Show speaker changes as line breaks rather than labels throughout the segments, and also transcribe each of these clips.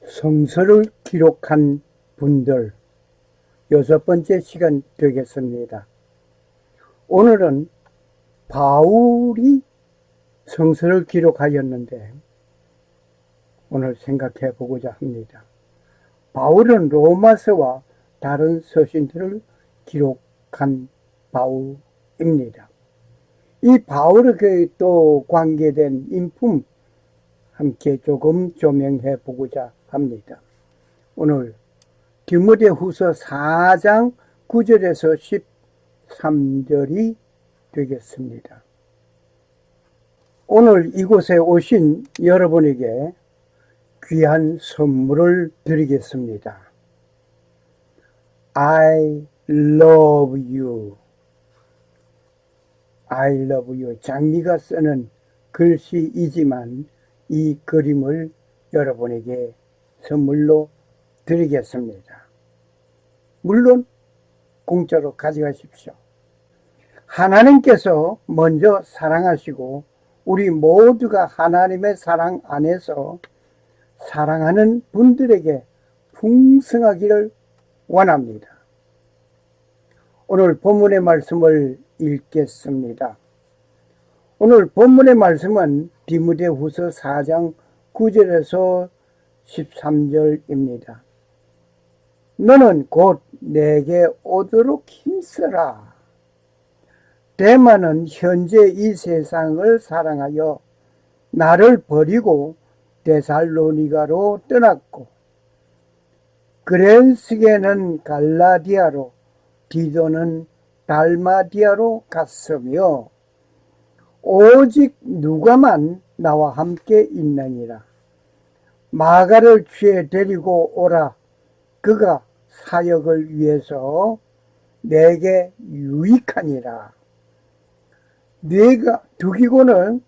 성서를 기록한 분들 6번째 시간 되겠습니다. 오늘은 바울이 성서를 기록하였는데 오늘 생각해 보고자 합니다. 바울은 로마서와 다른 서신들을 기록한 바울입니다. 이 바울에게 또 관계된 인품 함께 조금 조명해 보고자 합니다. 오늘 디모데후서 4장 9절에서 13절이 되겠습니다. 오늘 이곳에 오신 여러분에게 귀한 선물을 드리겠습니다. I love you. I love you. 장미가 쓰는 글씨이지만 이 그림을 여러분에게 선물로 드리겠습니다. 물론 공짜로 가져가십시오. 하나님께서 먼저 사랑하시고 우리 모두가 하나님의 사랑 안에서 사랑하는 분들에게 풍성하기를 원합니다. 오늘 본문의 말씀을 읽겠습니다. 오늘 본문의 말씀은 디모데후서 4장 9절에서 13절입니다. 너는 곧 내게 오도록 힘쓰라. 데마는 현재 이 세상을 사랑하여 나를 버리고 데살로니가로 떠났고 그렌스게는 갈라디아로 디도는 달마디아로 갔으며 오직 누가만 나와 함께 있느니라. 마가를 취해 데리고 오라. 그가 사역을 위해서 내게 유익하니라. 네가 두기고는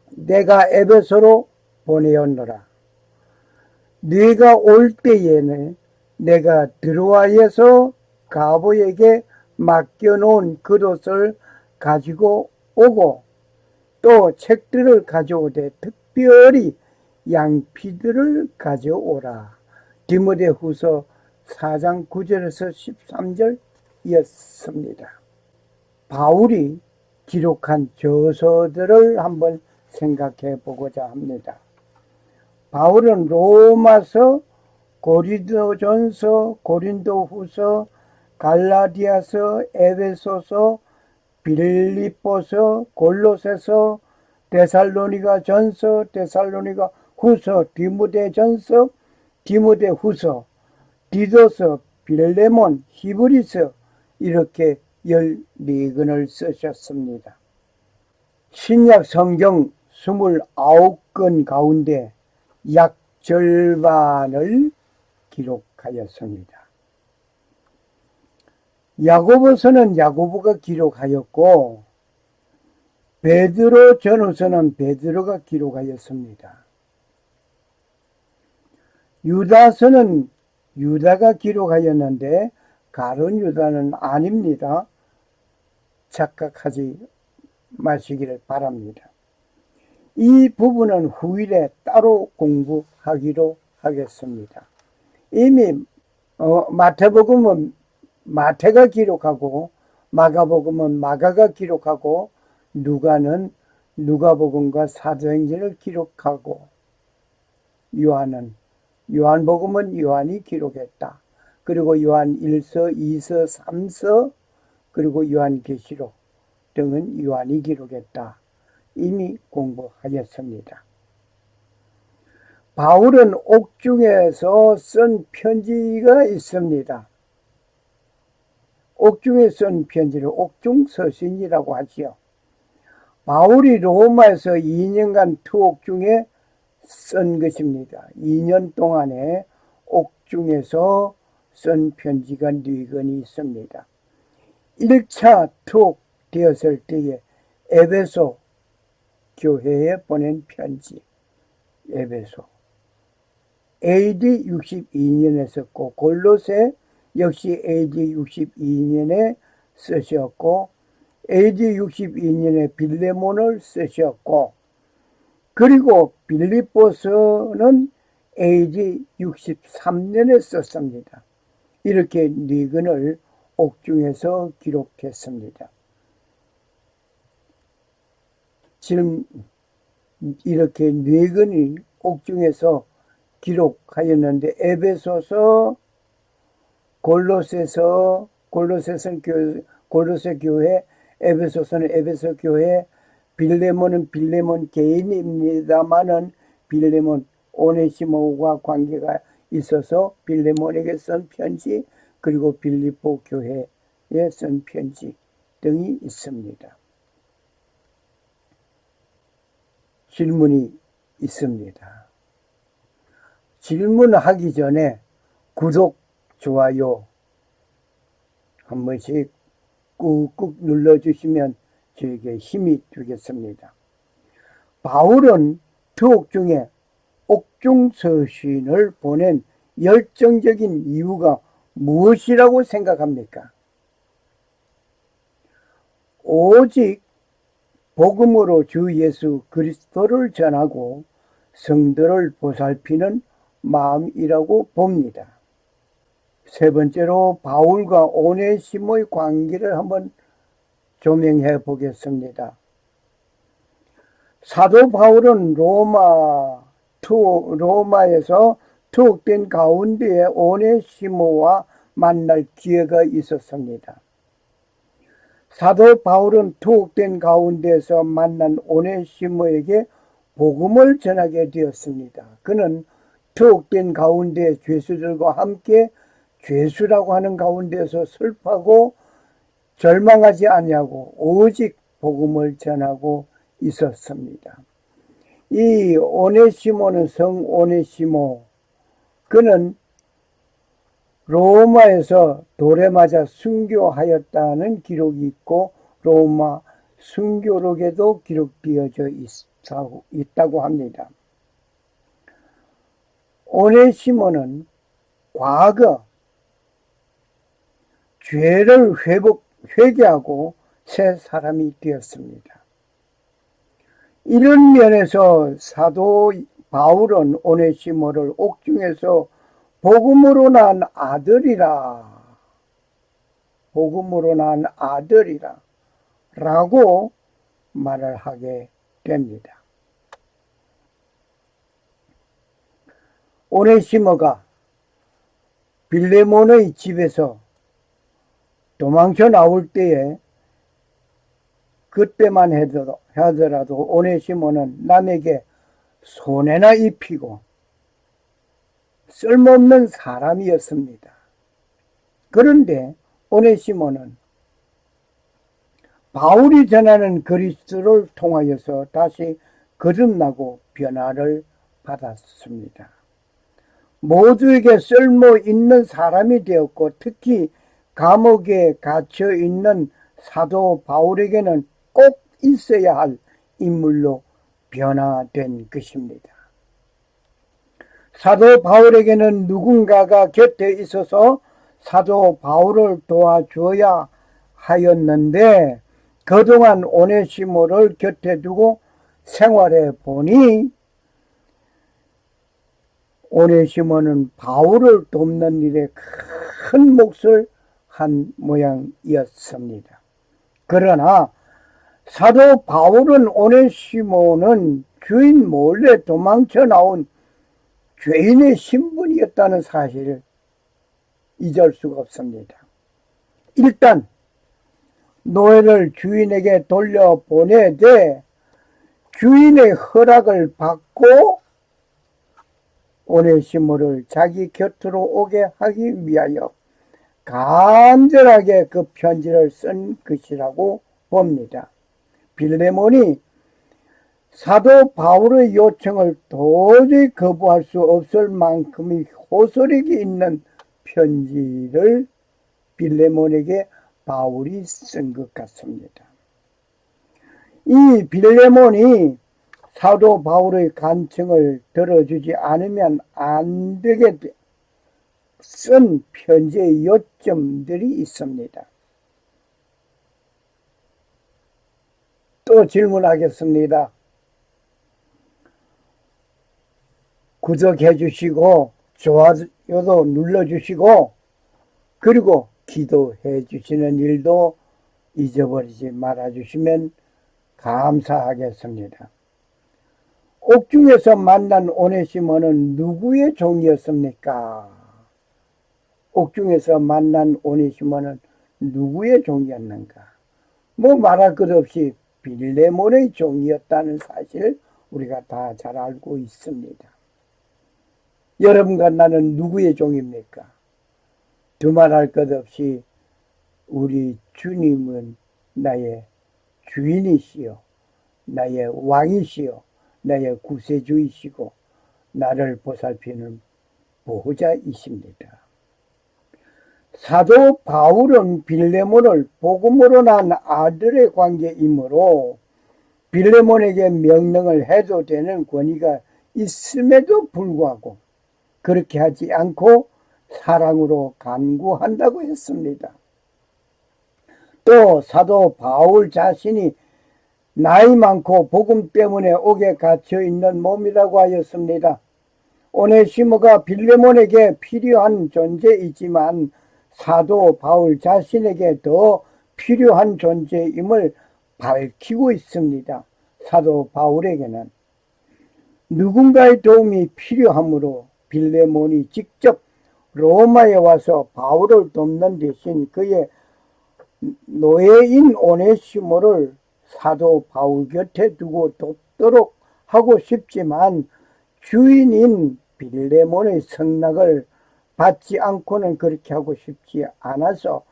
내가 에베소로 보내었노라. 네가 올 때에는 내가 드로아에서 가보에게 맡겨놓은 그릇을 가지고 오고 또 책들을 가져오되 특별히 양피들을 가져오라. 디모데후서 4장 9절에서 13절이었습니다. 바울이 기록한 저서들을 한번 생각해 보고자 합니다. 바울은 로마서, 고린도전서, 고린도후서, 갈라디아서, 에베소서, 빌립보서, 골로새서, 데살로니가전서, 데살로니가후서, 디모데전서, 디모데후서, 디도서, 빌레몬, 히브리서 이렇게 14권을 쓰셨습니다. 신약 성경 29권 가운데 약 절반을 기록하였습니다. 야고보서는 야고보가 기록하였고 베드로 전후서는 베드로가 기록하였습니다. 유다서는 유다가 기록하였는데 가룟 유다는 아닙니다. 착각하지 마시기를 바랍니다. 이 부분은 후일에 따로 공부하기로 하겠습니다. 이미 마태복음은 마태가 기록하고 마가복음은 마가가 기록하고 누가는 누가복음과 사도행전을 기록하고 요한복음은 요한이 기록했다. 그리고 요한 1서, 2서, 3서 그리고 요한계시록 등은 요한이 기록했다. 이미 공부하였습니다. 바울은 옥중에서 쓴 편지가 있습니다. 옥중에 쓴 편지를 옥중서신이라고 하지요. 바울이 로마에서 2년간 투옥 중에 쓴 것입니다. 2년 동안에 옥중에서 쓴 편지가 4권이 있습니다. 1차 투옥 되었을 때에 에베소 교회에 보낸 편지, 에베소. AD 62년에 썼고 골로새 역시 AD 62년에 쓰셨고 AD 62년에 빌레몬을 쓰셨고 그리고 빌립보서는 AD 63년에 썼습니다. 이렇게 네 권을 옥중에서 기록했습니다. 지금 이렇게 네 권이 옥중에서 기록하였는데 에베소서, 골로새서, 골로새 교회, 에베소서는 에베소 교회, 빌레몬은 빌레몬 개인입니다만은 빌레몬 오네시모와 관계가 있어서 빌레몬에게 쓴 편지, 그리고 빌립보 교회에 쓴 편지 등이 있습니다. 질문이 있습니다. 질문하기 전에 구독, 좋아요 한 번씩 꾹꾹 눌러주시면 저에게 힘이 되겠습니다. 바울은 투옥 중에 옥중 서신을 보낸 열정적인 이유가 무엇이라고 생각합니까? 오직 복음으로 주 예수 그리스도를 전하고 성도를 보살피는 마음이라고 봅니다. 세 번째로 바울과 오네시모의 관계를 한번 조명해 보겠습니다. 사도 바울은 로마에서 투옥된 가운데에 오네시모와 만날 기회가 있었습니다. 사도 바울은 투옥된 가운데에서 만난 오네시모에게 복음을 전하게 되었습니다. 그는 투옥된 가운데 죄수들과 함께 죄수라고 하는 가운데서 슬퍼하고 절망하지 아니하고 오직 복음을 전하고 있었습니다. 이 오네시모는 성 오네시모, 그는 로마에서 돌에 맞아 순교하였다는 기록이 있고 로마 순교록에도 기록되어져 있다고 합니다. 오네시모는 과거 죄를 회개하고 새 사람이 되었습니다. 이런 면에서 사도 바울은 오네시모를 옥중에서 복음으로 난 아들이라 라고 말을 하게 됩니다. 오네시모가 빌레몬의 집에서 도망쳐 나올 때에 그때만 하더라도 오네시모는 남에게 손해나 입히고 쓸모없는 사람이었습니다. 그런데 오네시모는 바울이 전하는 그리스도를 통하여서 다시 거듭나고 변화를 받았습니다. 모두에게 쓸모 있는 사람이 되었고 특히 감옥에 갇혀 있는 사도 바울에게는 꼭 있어야 할 인물로 변화된 것입니다. 사도 바울에게는 누군가가 곁에 있어서 사도 바울을 도와줘야 하였는데 그동안 오네시모를 곁에 두고 생활해 보니 오네시모는 바울을 돕는 일에 큰 몫을 한 모양이었습니다. 그러나 사도 바울은 오네시모는 주인 몰래 도망쳐 나온 죄인의 신분이었다는 사실을 잊을 수가 없습니다. 일단 노예를 주인에게 돌려보내되 주인의 허락을 받고 오네시모를 자기 곁으로 오게 하기 위하여 간절하게 그 편지를 쓴 것이라고 봅니다. 빌레몬이 사도 바울의 요청을 도저히 거부할 수 없을 만큼의 호소력이 있는 편지를 빌레몬에게 바울이 쓴 것 같습니다. 이 빌레몬이 사도 바울의 간청을 들어주지 않으면 안 되게 쓴 편지의 요점들이 있습니다. 또 질문하겠습니다. 구독해 주시고 좋아요도 눌러주시고 그리고 기도해 주시는 일도 잊어버리지 말아 주시면 감사하겠습니다. 옥중에서 만난 오네시모는 누구의 종이었습니까? 옥중에서 만난 오네시모는 누구의 종이었는가? 뭐 말할 것 없이 빌레몬의 종이었다는 사실 우리가 다 잘 알고 있습니다. 여러분과 나는 누구의 종입니까? 두말할 것 없이 우리 주님은 나의 주인이시요, 나의 왕이시요, 나의 구세주이시고 나를 보살피는 보호자이십니다. 사도 바울은 빌레몬을 복음으로 난 아들의 관계이므로 빌레몬에게 명령을 해도 되는 권위가 있음에도 불구하고 그렇게 하지 않고 사랑으로 간구한다고 했습니다. 또 사도 바울 자신이 나이 많고 복음 때문에 옥에 갇혀 있는 몸이라고 하였습니다. 오네시모가 빌레몬에게 필요한 존재이지만 사도 바울 자신에게 더 필요한 존재임을 밝히고 있습니다. 사도 바울에게는 누군가의 도움이 필요하므로 빌레몬이 직접 로마에 와서 바울을 돕는 대신 그의 노예인 오네시모를 사도 바울 곁에 두고 돕도록 하고 싶지만 주인인 빌레몬의 성낙을 받지 않고는 그렇게 하고 싶지 않아서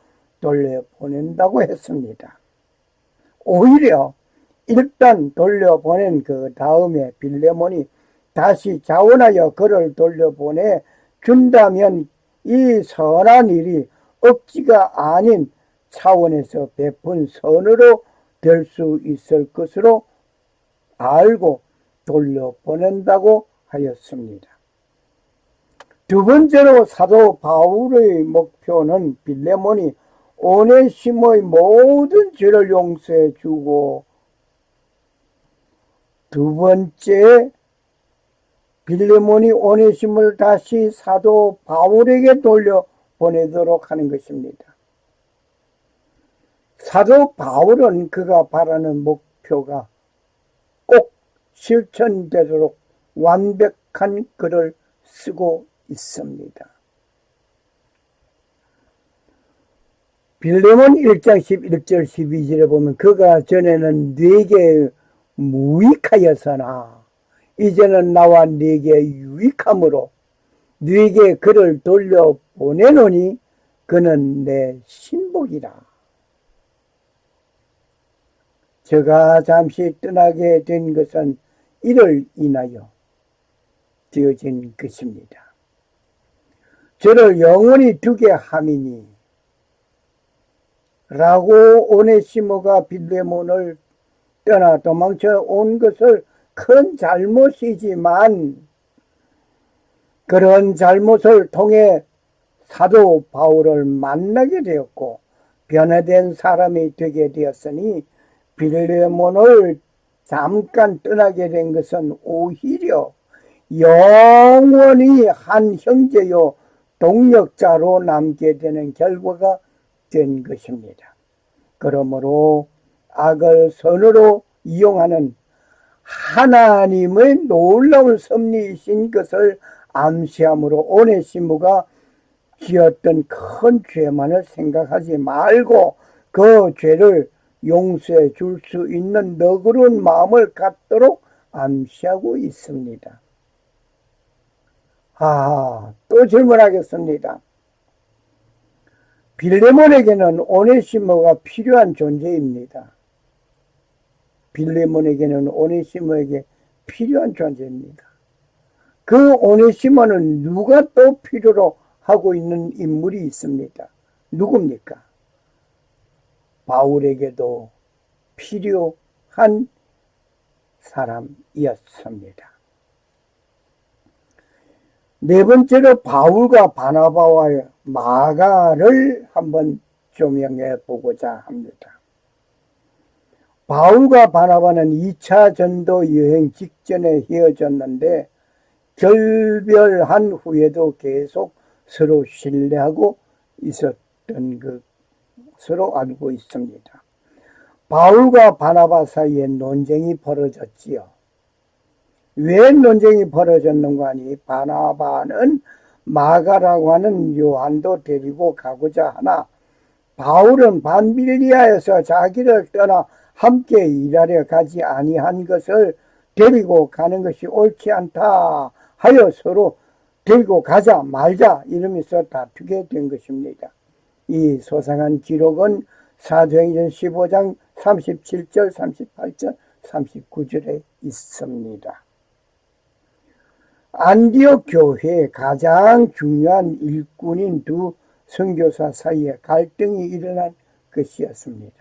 돌려보낸다고 했습니다. 오히려 일단 돌려보낸 그 다음에 빌레몬이 다시 자원하여 그를 돌려보내 준다면 이 선한 일이 억지가 아닌 차원에서 베푼 선으로 될 수 있을 것으로 알고 돌려보낸다고 하였습니다. 두 번째로 사도 바울의 목표는 빌레몬이 오네시모의 모든 죄를 용서해 주고 두 번째 빌레몬이 오네시모를 다시 사도 바울에게 돌려보내도록 하는 것입니다. 사도 바울은 그가 바라는 목표가 꼭 실천되도록 완벽한 글을 쓰고 있습니다. 빌레몬 1장 11절 12절에 보면 그가 전에는 네게 무익하였으나 이제는 나와 네게 유익함으로 네게 그를 돌려보내노니 그는 내 신복이라. 저가 잠시 떠나게 된 것은 이를 인하여 되어진 것입니다. 저를 영원히 두게 함이니 라고 오네시모가 빌레몬을 떠나 도망쳐 온 것을 큰 잘못이지만 그런 잘못을 통해 사도 바울을 만나게 되었고 변화된 사람이 되게 되었으니 빌레몬을 잠깐 떠나게 된 것은 오히려 영원히 한 형제요 동력자로 남게 되는 결과가 된 것입니다. 그러므로 악을 선으로 이용하는 하나님의 놀라운 섭리이신 것을 암시함으로 오네시모가 지었던 큰 죄만을 생각하지 말고 그 죄를 용서해 줄 수 있는 너그러운 마음을 갖도록 암시하고 있습니다. 또 질문하겠습니다. 빌레몬에게는 오네시모가 필요한 존재입니다. 빌레몬에게는 오네시모에게 필요한 존재입니다. 그 오네시모는 누가 또 필요로 하고 있는 인물이 있습니다. 누굽니까? 바울에게도 필요한 사람이었습니다. 네 번째로 바울과 바나바와 마가를 한번 조명해 보고자 합니다. 바울과 바나바는 2차 전도 여행 직전에 헤어졌는데 결별한 후에도 계속 서로 신뢰하고 있었던 것으로 알고 있습니다. 바울과 바나바 사이에 논쟁이 벌어졌지요. 왜 논쟁이 벌어졌는가 하니 바나바는 마가라고 하는 요한도 데리고 가고자 하나 바울은 밤빌리아에서 자기를 떠나 함께 일하려 가지 아니한 것을 데리고 가는 것이 옳지 않다 하여 서로 데리고 가자 말자 이러면서 다투게 된 것입니다. 이 소상한 기록은 사도행전 15장 37절, 38절, 39절에 있습니다. 안디옥 교회의 가장 중요한 일꾼인 두 선교사 사이에 갈등이 일어난 것이었습니다.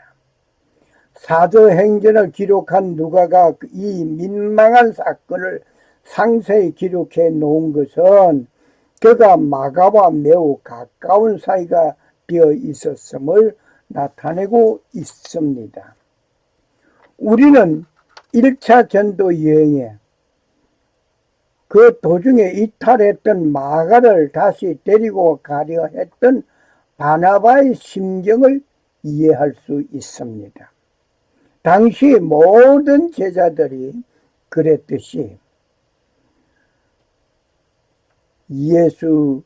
사도행전을 기록한 누가가 이 민망한 사건을 상세히 기록해 놓은 것은 그가 마가와 매우 가까운 사이가 되어 있었음을 나타내고 있습니다. 우리는 1차 전도 여행에 그 도중에 이탈했던 마가를 다시 데리고 가려 했던 바나바의 심경을 이해할 수 있습니다. 당시 모든 제자들이 그랬듯이 예수께서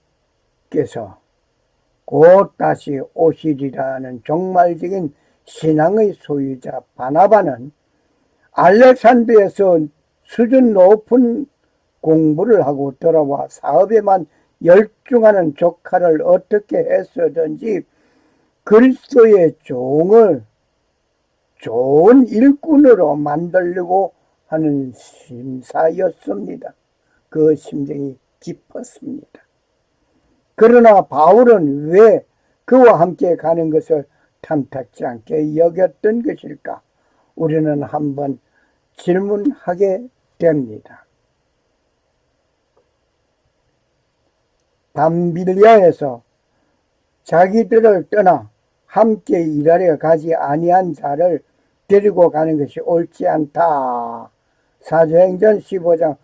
곧 다시 오시리라는 종말적인 신앙의 소유자 바나바는 알렉산드에서 수준 높은 공부를 하고 돌아와 사업에만 열중하는 조카를 어떻게 해서든지 그리스도의 종을 좋은 일꾼으로 만들려고 하는 심사였습니다. 그 심정이 깊었습니다. 그러나 바울은 왜 그와 함께 가는 것을 탐탁지 않게 여겼던 것일까? 우리는 한번 질문하게 됩니다. 밤빌리아에서 자기들을 떠나 함께 일하려 가지 아니한 자를 데리고 가는 것이 옳지 않다. 사도행전 15장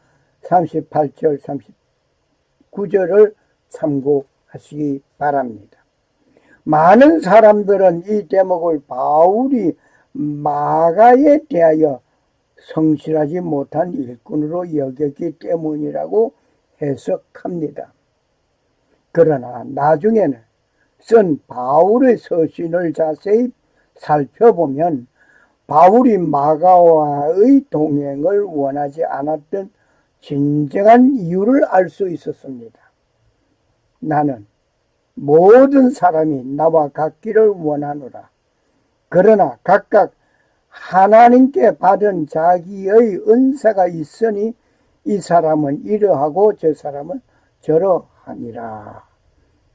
38절 39절을 참고하시기 바랍니다. 많은 사람들은 이 대목을 바울이 마가에 대하여 성실하지 못한 일꾼으로 여겼기 때문이라고 해석합니다. 그러나 나중에는 쓴 바울의 서신을 자세히 살펴보면 바울이 마가와의 동행을 원하지 않았던 진정한 이유를 알 수 있었습니다. 나는 모든 사람이 나와 같기를 원하노라. 그러나 각각 하나님께 받은 자기의 은사가 있으니 이 사람은 이러하고 저 사람은 저러하니라.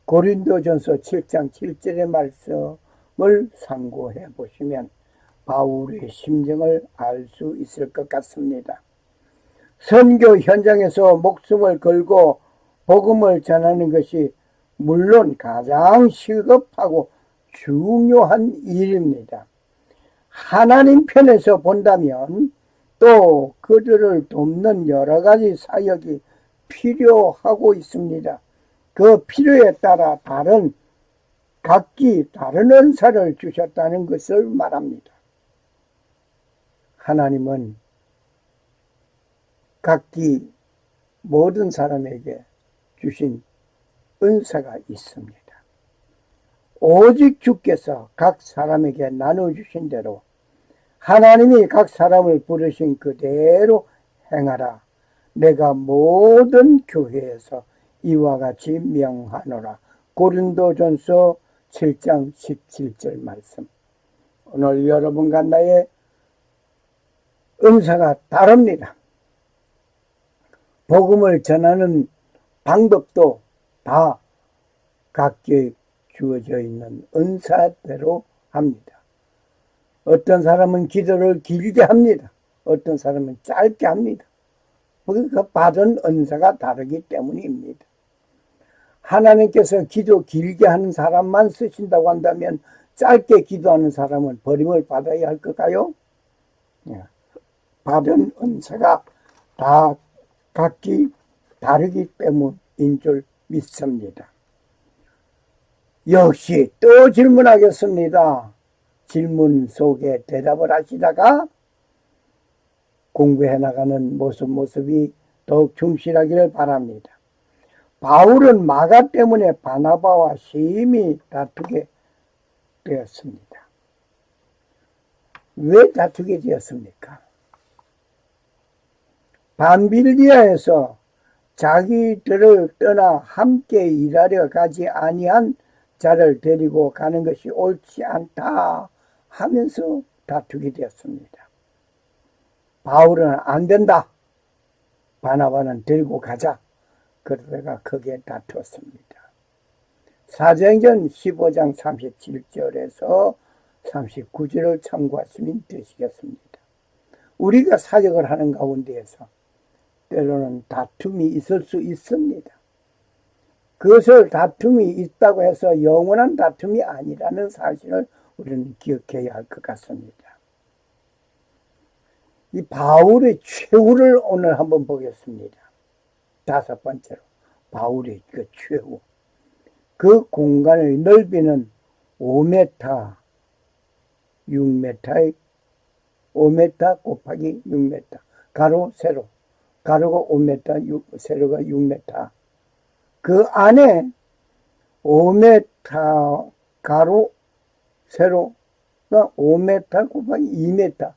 고린도전서 7장 7절의 말씀을 참고해 보시면 바울의 심정을 알 수 있을 것 같습니다. 선교 현장에서 목숨을 걸고 복음을 전하는 것이 물론 가장 시급하고 중요한 일입니다. 하나님 편에서 본다면 또 그들을 돕는 여러 가지 사역이 필요하고 있습니다. 그 필요에 따라 각기 다른 은사를 주셨다는 것을 말합니다. 하나님은 각기 모든 사람에게 주신 은사가 있습니다. 오직 주께서 각 사람에게 나눠주신 대로 하나님이 각 사람을 부르신 그대로 행하라. 내가 모든 교회에서 이와 같이 명하노라. 고린도전서 7장 17절 말씀. 오늘 여러분과 나의 은사가 다릅니다. 복음을 전하는 방법도 다 각기 주어져 있는 은사대로 합니다. 어떤 사람은 기도를 길게 합니다. 어떤 사람은 짧게 합니다. 그 받은 은사가 다르기 때문입니다. 하나님께서 기도 길게 하는 사람만 쓰신다고 한다면 짧게 기도하는 사람은 버림을 받아야 할 걸까요? 받은 은사가 다 각기 다르기 때문인 줄 믿습니다. 역시 또 질문하겠습니다. 질문 속에 대답을 하시다가 공부해 나가는 모습이 더욱 충실하기를 바랍니다. 바울은 마가 때문에 바나바와 심히 다투게 되었습니다. 왜 다투게 되었습니까? 밤빌리아에서 자기들을 떠나 함께 일하려 가지 아니한 자를 데리고 가는 것이 옳지 않다 하면서 다투게 되었습니다. 바울은 안 된다. 바나바는 데리고 가자. 그러다가 크게 다투었습니다. 사도행전 15장 37절에서 39절을 참고하시면 되시겠습니다. 우리가 사역을 하는 가운데에서 때로는 다툼이 있을 수 있습니다. 그것을 다툼이 있다고 해서 영원한 다툼이 아니라는 사실을 우리는 기억해야 할 것 같습니다. 이 바울의 최후를 오늘 한번 보겠습니다. 5번째로 바울의 그 최후. 그 공간의 넓이는 5m, 6m의 5m 곱하기 6m. 가로, 세로. 가로가 5m, 세로가 6m. 그 안에 5m, 가로, 세로가 5m 곱하기 2m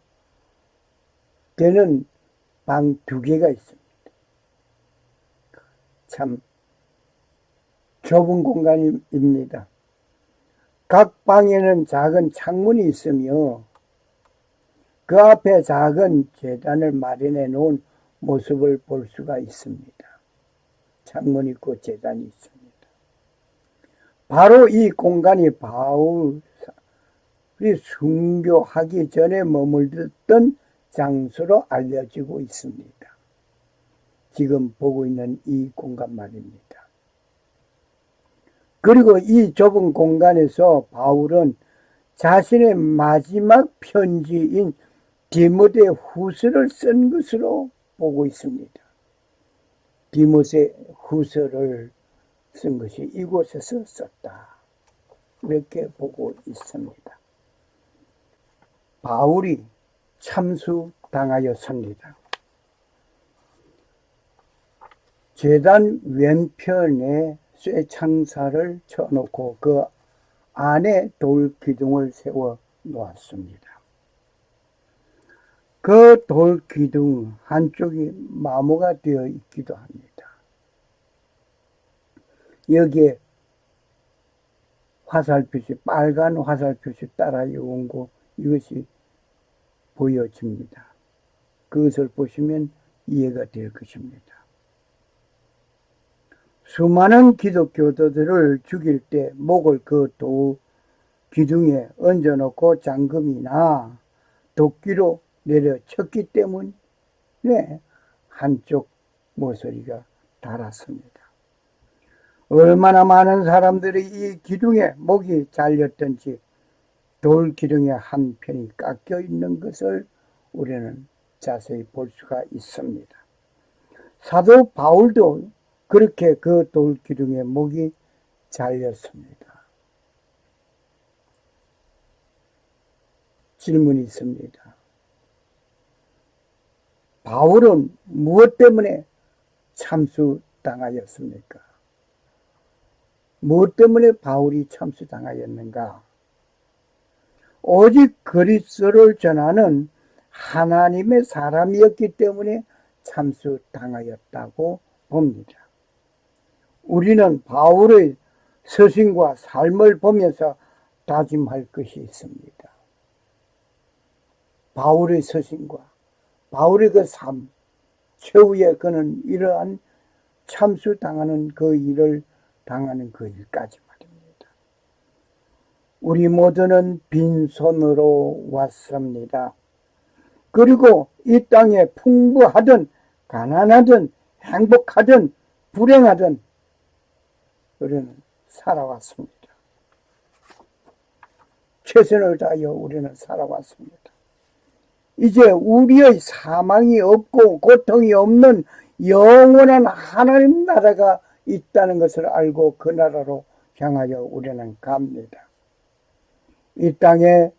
되는 방 2개가 있습니다. 참 좁은 공간입니다. 각 방에는 작은 창문이 있으며 그 앞에 작은 제단을 마련해 놓은 모습을 볼 수가 있습니다. 창문이 있고 제단이 있습니다. 바로 이 공간이 바울이 순교하기 전에 머물렀던 장소로 알려지고 있습니다. 지금 보고 있는 이 공간 말입니다. 그리고 이 좁은 공간에서 바울은 자신의 마지막 편지인 디모데 후서를 쓴 것으로 보고 있습니다. 디모데 후서를 쓴 것이 이곳에서 썼다. 이렇게 보고 있습니다. 바울이 참수당하였습니다. 제단 왼편에 쇠창살을 쳐놓고 그 안에 돌 기둥을 세워 놓았습니다. 그 돌 기둥 한쪽이 마모가 되어 있기도 합니다. 여기에 화살표시, 빨간 화살표시 따라 온 거, 이것이 보여집니다. 그것을 보시면 이해가 될 것입니다. 수많은 기독교도들을 죽일 때 목을 그 돌 기둥에 얹어놓고 장금이나 도끼로 내려쳤기 때문에 한쪽 모서리가 달았습니다. 얼마나 많은 사람들이 이 기둥에 목이 잘렸던지 돌 기둥의 한 편이 깎여 있는 것을 우리는 자세히 볼 수가 있습니다. 사도 바울도 그렇게 그 돌 기둥에 목이 잘렸습니다. 질문이 있습니다. 바울은 무엇 때문에 참수당하였습니까? 무엇 때문에 바울이 참수당하였는가? 오직 그리스도를 전하는 하나님의 사람이었기 때문에 참수당하였다고 봅니다. 우리는 바울의 서신과 삶을 보면서 다짐할 것이 있습니다. 바울의 서신과 바울의 그 삶, 최후에 그는 이러한 참수당하는 그 일을 당하는 그 일까지 말입니다. 우리 모두는 빈손으로 왔습니다. 그리고 이 땅에 풍부하든 가난하든 행복하든 불행하든 우리는 살아왔습니다. 최선을 다하여 우리는 살아왔습니다. 이제 우리의 사망이 없고 고통이 없는 영원한 하나님 나라가 있다는 것을 알고 그 나라로 향하여 우리는 갑니다. 이 땅에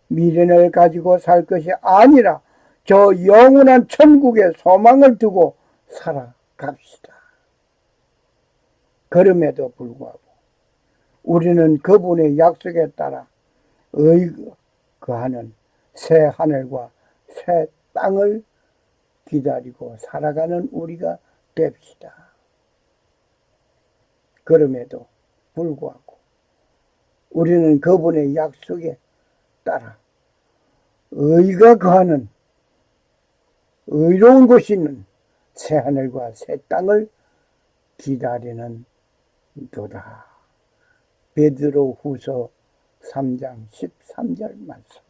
미련을 가지고 살 것이 아니라 저 영원한 천국에 소망을 두고 살아갑시다. 그럼에도 불구하고 우리는 그분의 약속에 따라 의거하는 새 하늘과 새 땅을 기다리고 살아가는 우리가 됩시다. 그럼에도 불구하고 우리는 그분의 약속에 따라 의가 거하는 의로운 곳이 있는 새 하늘과 새 땅을 기다리는 도다. 베드로 후서 3장 13절 말씀.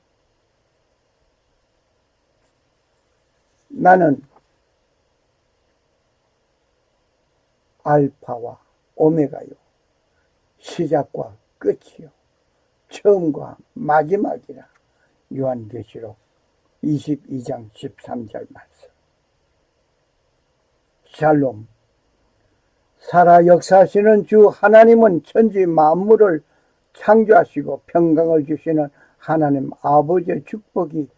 나는 알파와 오메가요, 시작과 끝이요, 처음과 마지막이라. 요한계시록 22장 13절 말씀. 샬롬. 살아 역사하시는 주 하나님은 천지 만물을 창조하시고 평강을 주시는 하나님 아버지의 축복이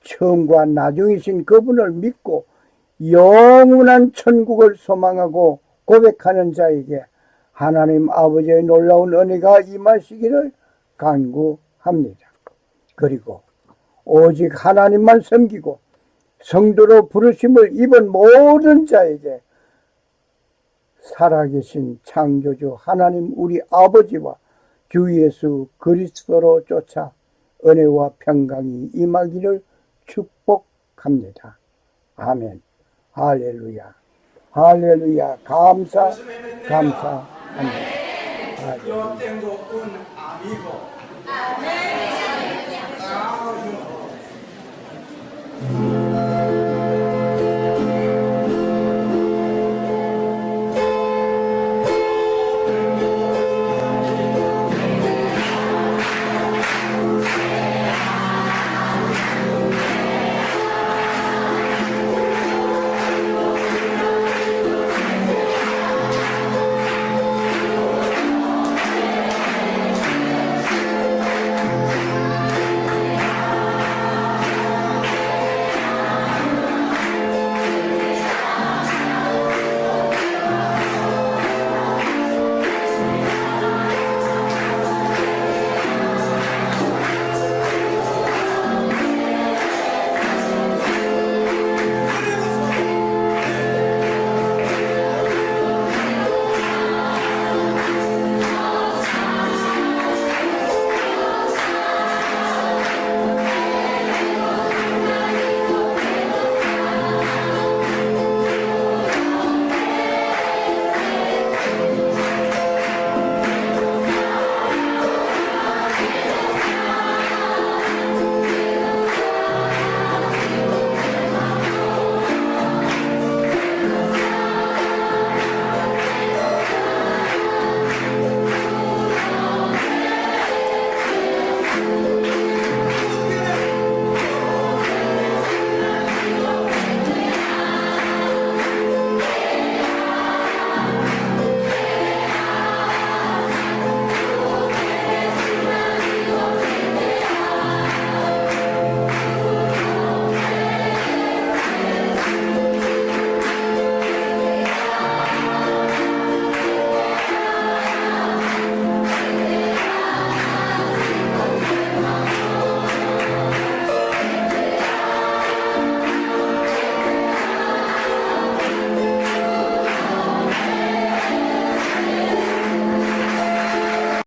처음과 나중이신 그분을 믿고 영원한 천국을 소망하고 고백하는 자에게 하나님 아버지의 놀라운 은혜가 임하시기를 간구합니다. 그리고 오직 하나님만 섬기고 성도로 부르심을 입은 모든 자에게 살아계신 창조주 하나님 우리 아버지와 주 예수 그리스도로 쫓아 은혜와 평강이 임하기를 축복합니다. 아멘. 할렐루야. 할렐루야. 감사합니다.
Yo tengo un amigo.